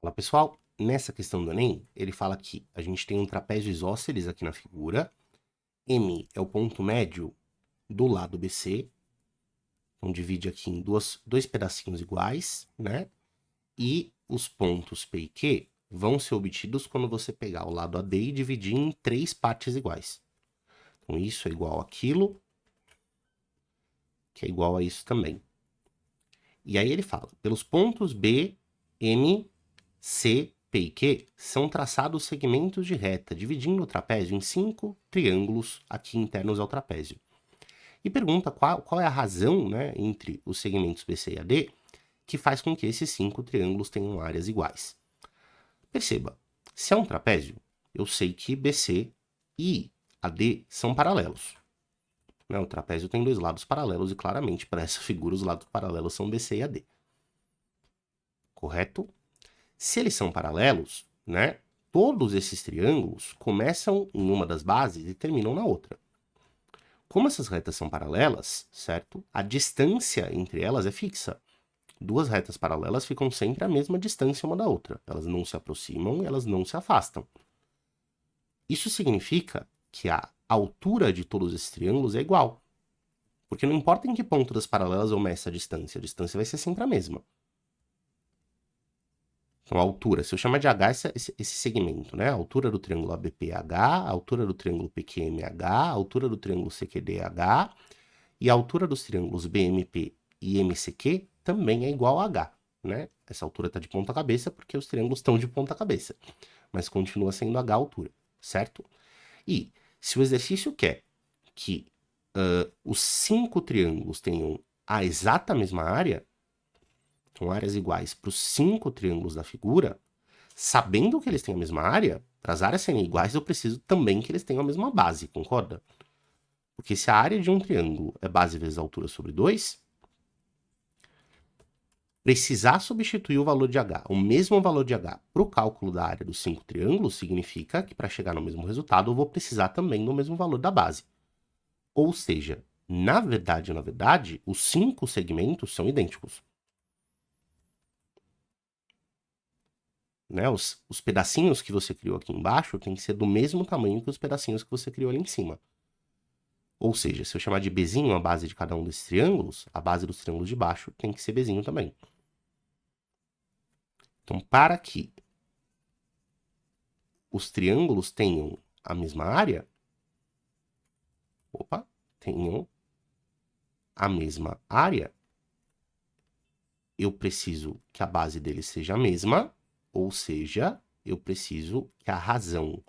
Olá, pessoal. Nessa questão do Enem, ele fala que a gente tem um trapézio isósceles aqui na figura. M é o ponto médio do lado BC. Então, divide aqui em dois pedacinhos iguais, né? E os pontos P e Q vão ser obtidos quando você pegar o lado AD e dividir em 3 partes iguais. Então, isso é igual àquilo, que é igual a isso também. E aí ele fala, pelos pontos B, M, C, P e Q são traçados segmentos de reta, dividindo o trapézio em 5 triângulos aqui internos ao trapézio. E pergunta qual é a razão, né, entre os segmentos BC e AD que faz com que esses 5 triângulos tenham áreas iguais. Perceba, se é um trapézio, eu sei que BC e AD são paralelos. Né? O trapézio tem 2 lados paralelos e claramente para essa figura os lados paralelos são BC e AD. Correto? Se eles são paralelos, né, todos esses triângulos começam em uma das bases e terminam na outra. Como essas retas são paralelas, certo? A distância entre elas é fixa. Duas retas paralelas ficam sempre a mesma distância uma da outra. Elas não se aproximam e elas não se afastam. Isso significa que a altura de todos esses triângulos é igual. Porque não importa em que ponto das paralelas eu meça a distância vai ser sempre a mesma. Então, a altura, se eu chamar de H esse segmento, né? A altura do triângulo ABP é H, a altura do triângulo PQM é H, a altura do triângulo CQD é H, e a altura dos triângulos BMP e MCQ também é igual a H, né? Essa altura está de ponta cabeça porque os triângulos estão de ponta cabeça, mas continua sendo H a altura, certo? E se o exercício quer que os 5 triângulos tenham a exata mesma área, com áreas iguais para os 5 triângulos da figura, sabendo que eles têm a mesma área, para as áreas serem iguais, eu preciso também que eles tenham a mesma base, concorda? Porque se a área de um triângulo é base vezes altura sobre 2, precisar substituir o valor de H, o mesmo valor de H, para o cálculo da área dos 5 triângulos, significa que para chegar no mesmo resultado, eu vou precisar também do mesmo valor da base. Ou seja, na verdade, os 5 segmentos são idênticos. Né? Os pedacinhos que você criou aqui embaixo têm que ser do mesmo tamanho que os pedacinhos que você criou ali em cima. Ou seja, se eu chamar de Bzinho a base de cada um desses triângulos, a base dos triângulos de baixo tem que ser Bzinho também. Então, para que os triângulos tenham a mesma área, eu preciso que a base deles seja a mesma, ou seja, eu preciso que a razão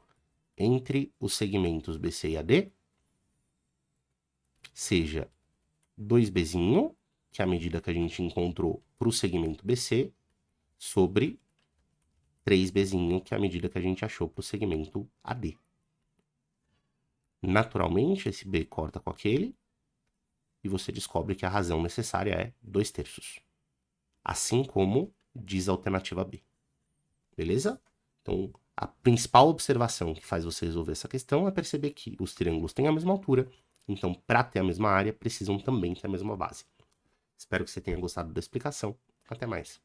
entre os segmentos BC e AD seja 2Bzinho, que é a medida que a gente encontrou para o segmento BC, sobre 3Bzinho, que é a medida que a gente achou para o segmento AD. Naturalmente, esse B corta com aquele, e você descobre que a razão necessária é 2/3. Assim como diz a alternativa B. Beleza? Então, a principal observação que faz você resolver essa questão é perceber que os triângulos têm a mesma altura, então, para ter a mesma área, precisam também ter a mesma base. Espero que você tenha gostado da explicação. Até mais.